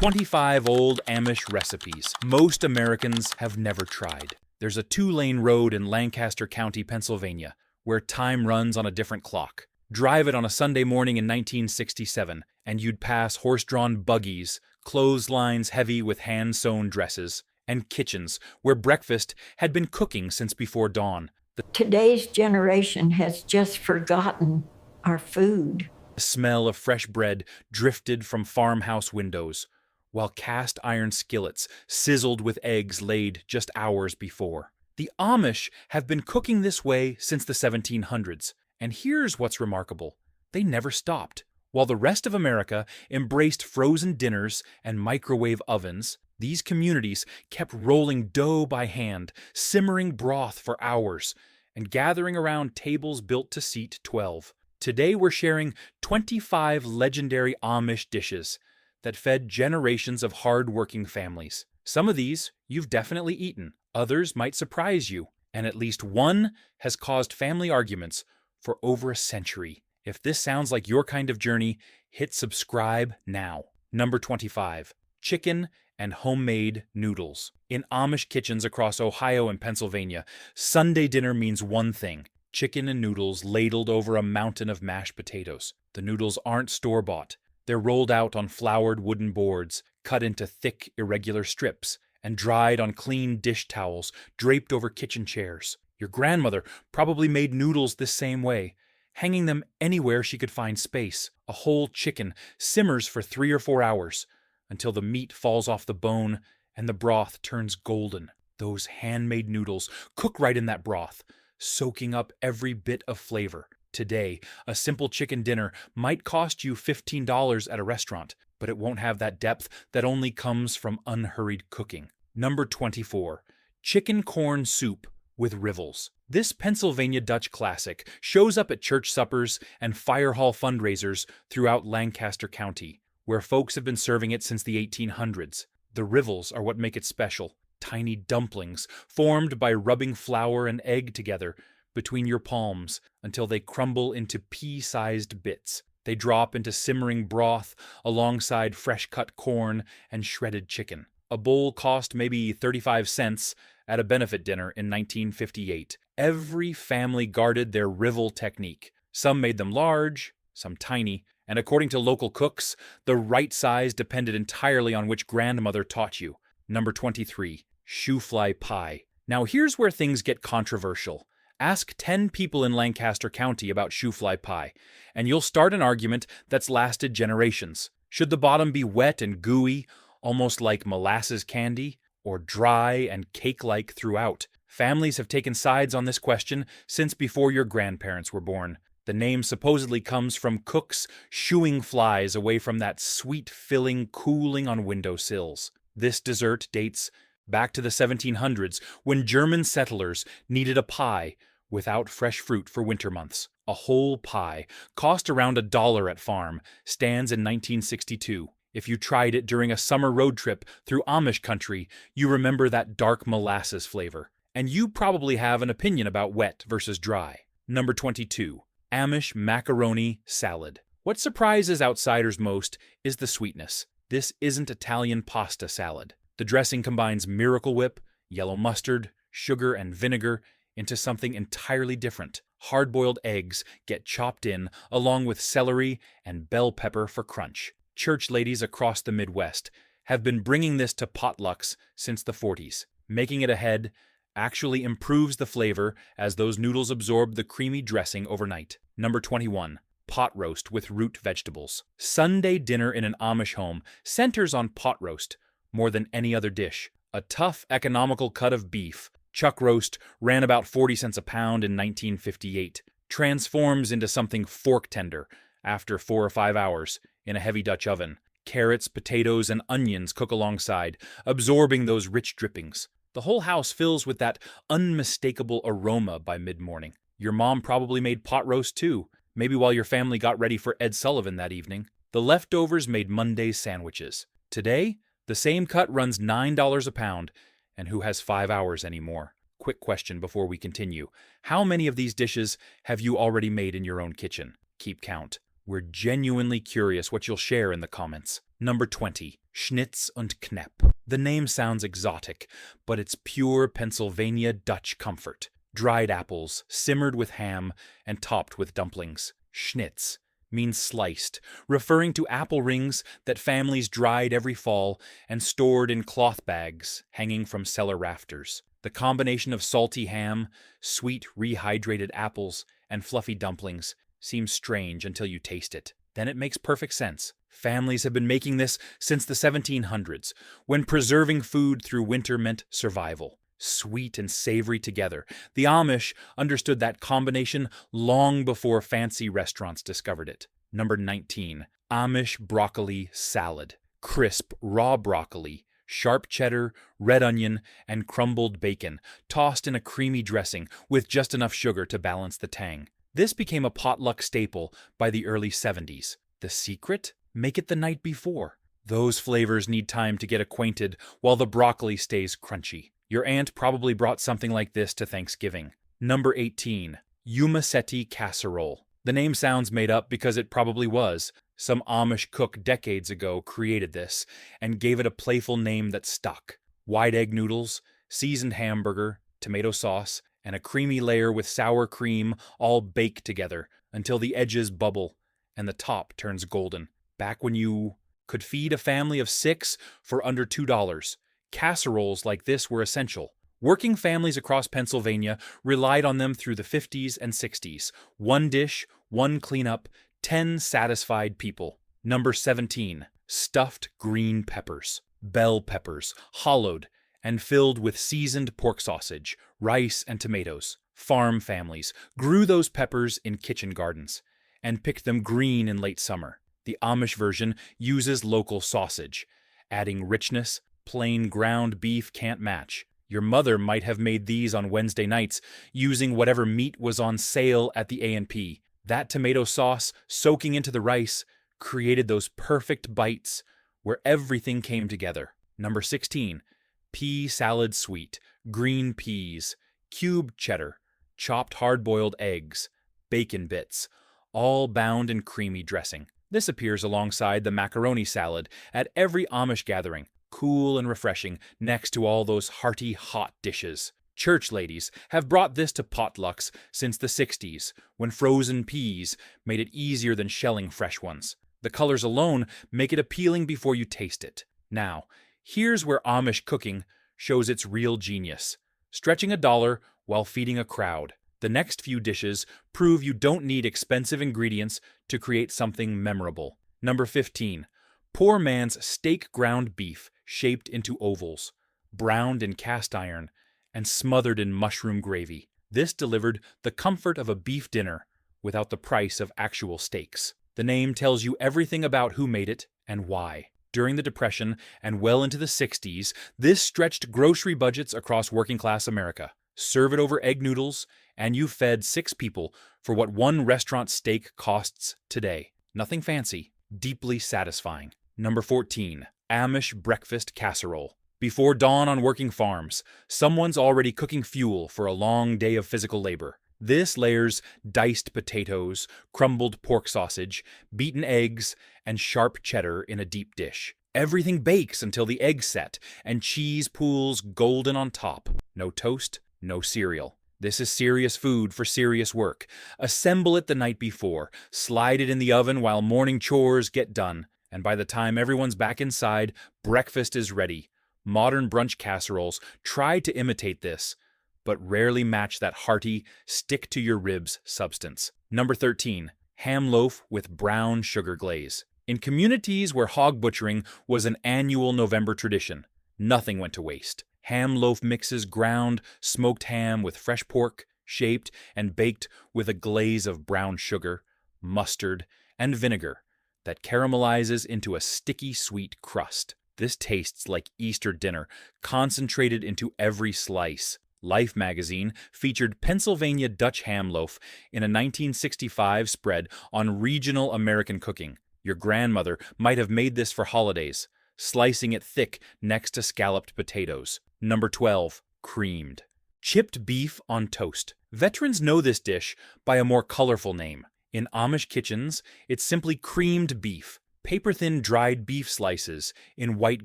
25 old Amish recipes most Americans have never tried. There's a 2-lane road in Lancaster County, Pennsylvania, where time runs on a different clock. Drive it on a Sunday morning in 1967, and you'd pass horse-drawn buggies, clotheslines heavy with hand-sewn dresses, and kitchens where breakfast had been cooking since before dawn. Today's generation has just forgotten our food. The smell of fresh bread drifted from farmhouse windows, while cast iron skillets sizzled with eggs laid just hours before. The Amish have been cooking this way since the 1700s, and here's what's remarkable. They never stopped. While the rest of America embraced frozen dinners and microwave ovens, these communities kept rolling dough by hand, simmering broth for hours, and gathering around tables built to seat 12. Today we're sharing 25 legendary Amish dishes that fed generations of hard-working families. Some of these you've definitely eaten, others might surprise you, and at least one has caused family arguments for over a century. If this sounds like your kind of journey, hit subscribe now. Number 25. Chicken and homemade noodles. In Amish kitchens across Ohio and Pennsylvania, Sunday dinner means one thing: chicken and noodles ladled over a mountain of mashed potatoes. The noodles aren't store-bought. They're rolled out on floured wooden boards, cut into thick, irregular strips, and dried on clean dish towels draped over kitchen chairs. Your grandmother probably made noodles this same way, hanging them anywhere she could find space. A whole chicken simmers for 3 or 4 hours until the meat falls off the bone and the broth turns golden. Those handmade noodles cook right in that broth, soaking up every bit of flavor. Today, a simple chicken dinner might cost you $15 at a restaurant, but it won't have that depth that only comes from unhurried cooking. Number 24. Chicken corn soup with rivels. This Pennsylvania Dutch classic shows up at church suppers and fire hall fundraisers throughout Lancaster County, where folks have been serving it since the 1800s. The rivels are what make it special. Tiny dumplings formed by rubbing flour and egg together between your palms until they crumble into pea-sized bits. They drop into simmering broth alongside fresh-cut corn and shredded chicken. A bowl cost maybe 35 cents at a benefit dinner in 1958. Every family guarded their rivel technique. Some made them large, some tiny, and according to local cooks, the right size depended entirely on which grandmother taught you. Number 23. Shoefly pie. Now here's where things get controversial. Ask 10 people in Lancaster County about shoefly pie, and you'll start an argument that's lasted generations. Should the bottom be wet and gooey, almost like molasses candy, or dry and cake-like throughout? Families have taken sides on this question since before your grandparents were born. The name supposedly comes from cooks shooing flies away from that sweet filling cooling on windowsills. This dessert dates back to the 1700s, when German settlers needed a pie without fresh fruit for winter months. A whole pie, cost around $1 at farm, stands in 1962. If you tried it during a summer road trip through Amish country, you remember that dark molasses flavor. And you probably have an opinion about wet versus dry. Number 22. Amish macaroni salad. What surprises outsiders most is the sweetness. This isn't Italian pasta salad. The dressing combines Miracle Whip, yellow mustard, sugar, and vinegar into something entirely different. Hard-boiled eggs get chopped in along with celery and bell pepper for crunch. Church ladies across the Midwest have been bringing this to potlucks since the 40s. Making it ahead actually improves the flavor as those noodles absorb the creamy dressing overnight. Number 21. Pot roast with root vegetables. Sunday dinner in an Amish home centers on pot roast more than any other dish. A tough, economical cut of beef, chuck roast ran about 40 cents a pound in 1958, transforms into something fork tender after 4 or 5 hours in a heavy Dutch oven. Carrots, potatoes, and onions cook alongside, absorbing those rich drippings. The whole house fills with that unmistakable aroma by mid-morning. Your mom probably made pot roast too, maybe while your family got ready for Ed Sullivan that evening. The leftovers made Monday's sandwiches. Today, the same cut runs $9 a pound, and who has 5 hours anymore? Quick question before we continue. How many of these dishes have you already made in your own kitchen? Keep count. We're genuinely curious what you'll share in the comments. Number 20. Schnitz und Knepp. The name sounds exotic, but it's pure Pennsylvania Dutch comfort. Dried apples, simmered with ham, and topped with dumplings. Schnitz means sliced, referring to apple rings that families dried every fall and stored in cloth bags hanging from cellar rafters. The combination of salty ham, sweet rehydrated apples, and fluffy dumplings seems strange until you taste it. Then it makes perfect sense. Families have been making this since the 1700s, when preserving food through winter meant survival. Sweet and savory together, the Amish understood that combination long before fancy restaurants discovered it. Number 19. Amish broccoli salad. Crisp, raw broccoli, sharp cheddar, red onion, and crumbled bacon, tossed in a creamy dressing with just enough sugar to balance the tang. This became a potluck staple by the early 70s. The secret? Make it the night before. Those flavors need time to get acquainted while the broccoli stays crunchy. Your aunt probably brought something like this to Thanksgiving. Number 18. Umacetti casserole. The name sounds made up because it probably was. Some Amish cook decades ago created this and gave it a playful name that stuck. White egg noodles, seasoned hamburger, tomato sauce, and a creamy layer with sour cream all baked together until the edges bubble and the top turns golden. Back when you could feed a family of 6 for under $2. Casseroles like this were essential. Working families across Pennsylvania relied on them through the 50s and 60s. One dish, one cleanup, 10 satisfied people. Number 17. Stuffed green peppers. Bell peppers, hollowed and filled with seasoned pork sausage, rice, and tomatoes. Farm families grew those peppers in kitchen gardens and picked them green in late summer. The Amish version uses local sausage, adding richness plain ground beef can't match. Your mother might have made these on Wednesday nights using whatever meat was on sale at the A&P. That tomato sauce soaking into the rice created those perfect bites where everything came together. Number 16. Pea salad sweet, green peas, cubed cheddar, chopped hard-boiled eggs, bacon bits, all bound in creamy dressing. This appears alongside the macaroni salad at every Amish gathering, cool and refreshing next to all those hearty hot dishes. Church ladies have brought this to potlucks since the 60s, when frozen peas made it easier than shelling fresh ones. The colors alone make it appealing before you taste it. Now, here's where Amish cooking shows its real genius, stretching $1 while feeding a crowd. The next few dishes prove you don't need expensive ingredients to create something memorable. Number 15. Poor man's steak ground beef shaped into ovals, browned in cast iron, and smothered in mushroom gravy. This delivered the comfort of a beef dinner without the price of actual steaks. The name tells you everything about who made it and why. During the Depression and well into the 60s, this stretched grocery budgets across working-class America. Serve it over egg noodles, and you fed 6 people for what one restaurant steak costs today. Nothing fancy, deeply satisfying. Number 14. Amish breakfast casserole. Before dawn on working farms, someone's already cooking fuel for a long day of physical labor. This layers diced potatoes, crumbled pork sausage, beaten eggs, and sharp cheddar in a deep dish. Everything bakes until the eggs set, and cheese pools golden on top. No toast, no cereal. This is serious food for serious work. Assemble it the night before, slide it in the oven while morning chores get done, and by the time everyone's back inside, breakfast is ready. Modern brunch casseroles try to imitate this, but rarely match that hearty, stick-to-your-ribs substance. Number 13. Ham loaf with brown sugar glaze. In communities where hog butchering was an annual November tradition, nothing went to waste. Ham loaf mixes ground, smoked ham with fresh pork, shaped and baked with a glaze of brown sugar, mustard, and vinegar that caramelizes into a sticky sweet crust. This tastes like Easter dinner, concentrated into every slice. Life magazine featured Pennsylvania Dutch ham loaf in a 1965 spread on regional American cooking. Your grandmother might have made this for holidays, slicing it thick next to scalloped potatoes. Number 12. Creamed. Chipped beef on toast. Veterans know this dish by a more colorful name. In Amish kitchens, it's simply creamed beef, paper-thin dried beef slices in white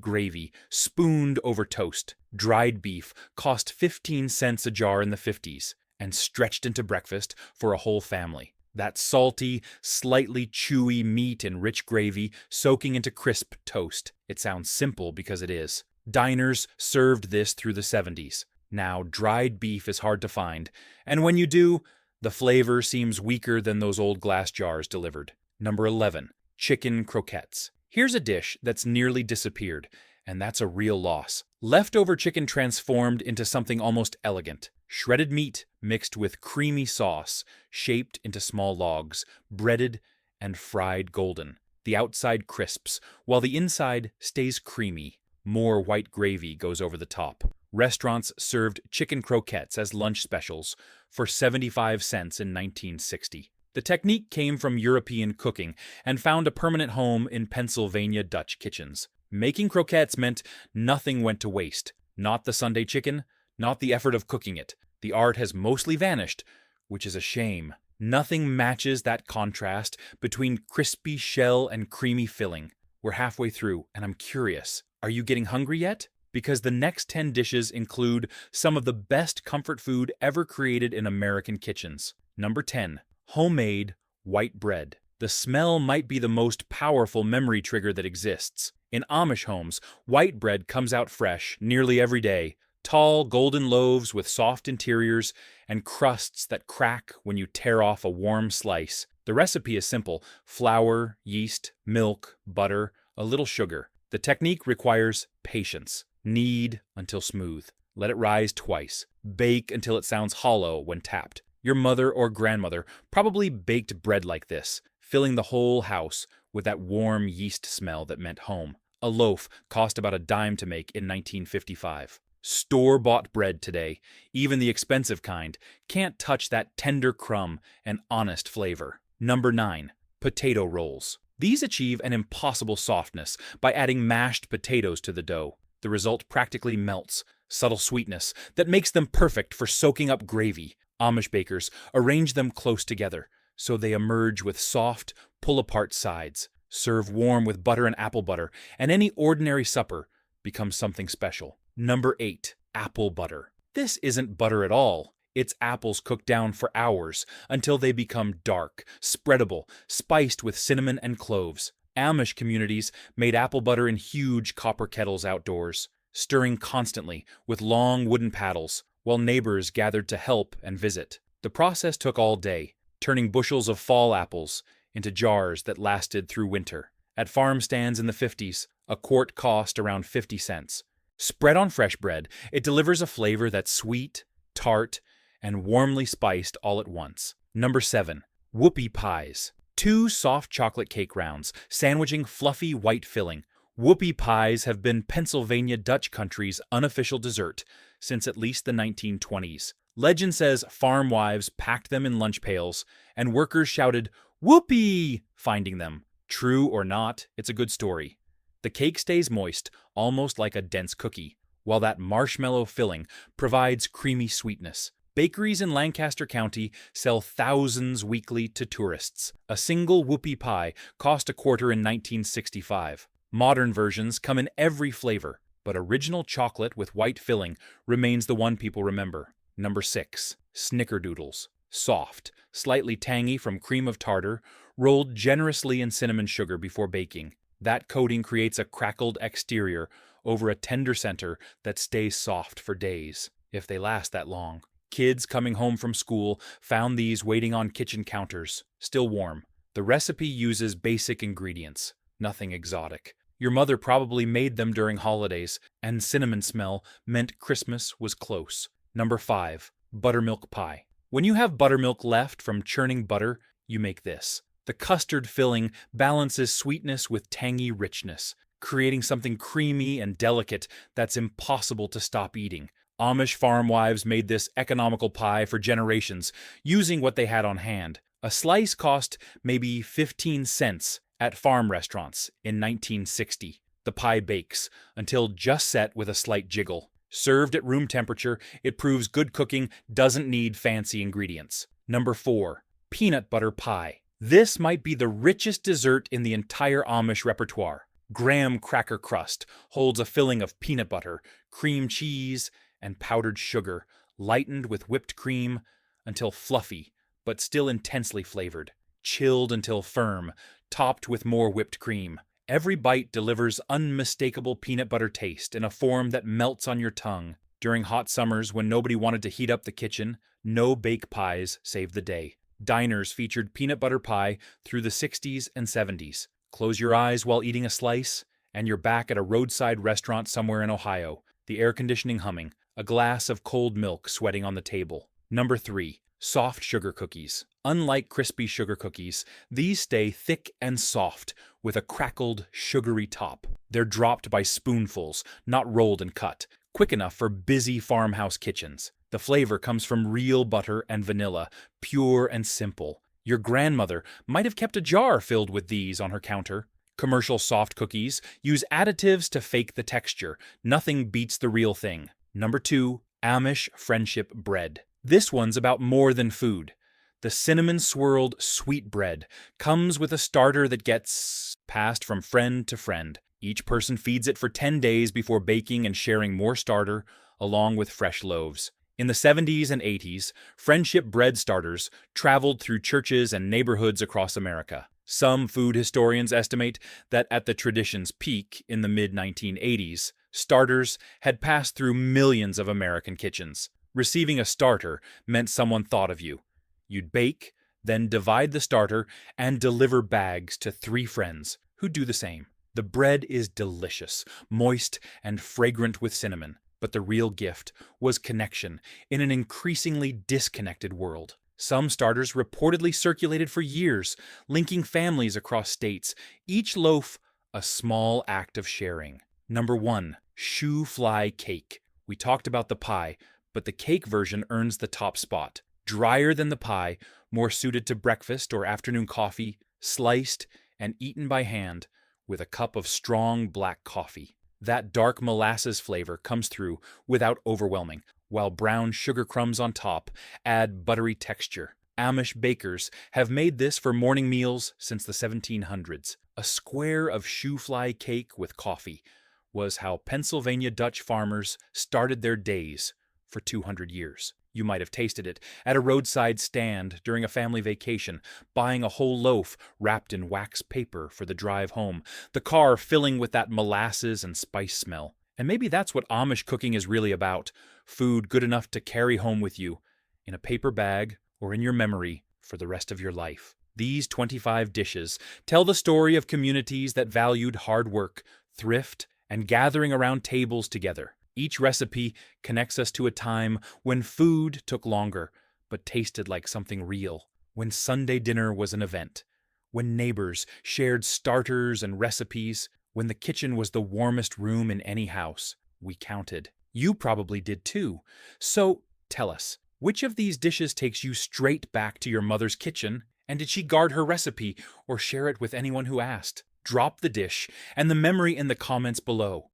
gravy, spooned over toast. Dried beef cost 15 cents a jar in the 50s and stretched into breakfast for a whole family. That salty, slightly chewy meat and rich gravy soaking into crisp toast. It sounds simple because it is. Diners served this through the 70s. Now, dried beef is hard to find, and when you do, the flavor seems weaker than those old glass jars delivered. Number 11. Chicken croquettes. Here's a dish that's nearly disappeared, and that's a real loss. Leftover chicken transformed into something almost elegant. Shredded meat mixed with creamy sauce, shaped into small logs, breaded and fried golden. The outside crisps, while the inside stays creamy. More white gravy goes over the top. Restaurants served chicken croquettes as lunch specials for 75 cents in 1960. The technique came from European cooking and found a permanent home in Pennsylvania Dutch kitchens. Making croquettes meant nothing went to waste. Not the Sunday chicken, not the effort of cooking it. The art has mostly vanished, which is a shame. Nothing matches that contrast between crispy shell and creamy filling. We're halfway through, and I'm curious. Are you getting hungry yet? Because the next 10 dishes include some of the best comfort food ever created in American kitchens. Number 10. Homemade white bread. The smell might be the most powerful memory trigger that exists. In Amish homes, white bread comes out fresh nearly every day. Tall, golden loaves with soft interiors and crusts that crack when you tear off a warm slice. The recipe is simple: flour, yeast, milk, butter, a little sugar. The technique requires patience. Knead until smooth. Let it rise twice. Bake until it sounds hollow when tapped. Your mother or grandmother probably baked bread like this, filling the whole house with that warm yeast smell that meant home. A loaf cost about a dime to make in 1955. Store-bought bread today, even the expensive kind, can't touch that tender crumb and honest flavor. Number 9. Potato rolls. These achieve an impossible softness by adding mashed potatoes to the dough. The result practically melts, subtle sweetness that makes them perfect for soaking up gravy. Amish bakers arrange them close together, so they emerge with soft, pull-apart sides. Serve warm with butter and apple butter, and any ordinary supper becomes something special. Number 8. Apple butter. This isn't butter at all. It's apples cooked down for hours until they become dark, spreadable, spiced with cinnamon and cloves. Amish communities made apple butter in huge copper kettles outdoors, stirring constantly with long wooden paddles, while neighbors gathered to help and visit. The process took all day, turning bushels of fall apples into jars that lasted through winter. At farm stands in the 50s, a quart cost around 50 cents. Spread on fresh bread, it delivers a flavor that's sweet, tart, and warmly spiced all at once. Number 7. Whoopie pies. 2 soft chocolate cake rounds, sandwiching fluffy white filling. Whoopie pies have been Pennsylvania Dutch country's unofficial dessert since at least the 1920s. Legend says farm wives packed them in lunch pails, and workers shouted, "Whoopie!" finding them. True or not, it's a good story. The cake stays moist, almost like a dense cookie, while that marshmallow filling provides creamy sweetness. Bakeries in Lancaster County sell thousands weekly to tourists. A single whoopie pie cost a quarter in 1965. Modern versions come in every flavor, but original chocolate with white filling remains the one people remember. Number 6. Snickerdoodles. Soft, slightly tangy from cream of tartar, rolled generously in cinnamon sugar before baking. That coating creates a crackled exterior over a tender center that stays soft for days, if they last that long. Kids coming home from school found these waiting on kitchen counters, still warm. The recipe uses basic ingredients, nothing exotic. Your mother probably made them during holidays, and cinnamon smell meant Christmas was close. Number 5. Buttermilk pie. When you have buttermilk left from churning butter, you make this. The custard filling balances sweetness with tangy richness, creating something creamy and delicate that's impossible to stop eating. Amish farm wives made this economical pie for generations, using what they had on hand. A slice cost maybe 15 cents at farm restaurants in 1960. The pie bakes until just set with a slight jiggle. Served at room temperature, it proves good cooking doesn't need fancy ingredients. Number 4. Peanut butter pie. This might be the richest dessert in the entire Amish repertoire. Graham cracker crust holds a filling of peanut butter, cream cheese, and powdered sugar, lightened with whipped cream until fluffy, but still intensely flavored, chilled until firm, topped with more whipped cream. Every bite delivers unmistakable peanut butter taste in a form that melts on your tongue. During hot summers when nobody wanted to heat up the kitchen, no bake pies saved the day. Diners featured peanut butter pie through the 60s and 70s. Close your eyes while eating a slice, and you're back at a roadside restaurant somewhere in Ohio, the air conditioning humming, a glass of cold milk sweating on the table. Number 3. Soft sugar cookies. Unlike crispy sugar cookies, these stay thick and soft with a crackled, sugary top. They're dropped by spoonfuls, not rolled and cut, quick enough for busy farmhouse kitchens. The flavor comes from real butter and vanilla, pure and simple. Your grandmother might have kept a jar filled with these on her counter. Commercial soft cookies use additives to fake the texture. Nothing beats the real thing. Number 2. Amish friendship bread. This one's about more than food. The cinnamon-swirled sweet bread comes with a starter that gets passed from friend to friend. Each person feeds it for 10 days before baking and sharing more starter, along with fresh loaves. In the 70s and 80s, friendship bread starters traveled through churches and neighborhoods across America. Some food historians estimate that at the tradition's peak in the mid-1980s, starters had passed through millions of American kitchens. Receiving a starter meant someone thought of you. You'd bake, then divide the starter and deliver bags to 3 friends who do the same. The bread is delicious, moist, and fragrant with cinnamon. But the real gift was connection in an increasingly disconnected world. Some starters reportedly circulated for years, linking families across states, each loaf a small act of sharing. Number 1. Shoefly cake. We talked about the pie, but the cake version earns the top spot. Drier than the pie, more suited to breakfast or afternoon coffee, sliced and eaten by hand with a cup of strong black coffee. That dark molasses flavor comes through without overwhelming, while brown sugar crumbs on top add buttery texture. Amish bakers have made this for morning meals since the 1700s. A square of shoefly cake with coffee was how Pennsylvania Dutch farmers started their days for 200 years. You might have tasted it at a roadside stand during a family vacation, buying a whole loaf wrapped in wax paper for the drive home, the car filling with that molasses and spice smell. And maybe that's what Amish cooking is really about, food good enough to carry home with you, in a paper bag or in your memory for the rest of your life. These 25 dishes tell the story of communities that valued hard work, thrift, and gathering around tables together. Each recipe connects us to a time when food took longer, but tasted like something real. When Sunday dinner was an event. When neighbors shared starters and recipes. When the kitchen was the warmest room in any house. We counted. You probably did too. So tell us, which of these dishes takes you straight back to your mother's kitchen? And did she guard her recipe or share it with anyone who asked? Drop the dish and the memory in the comments below.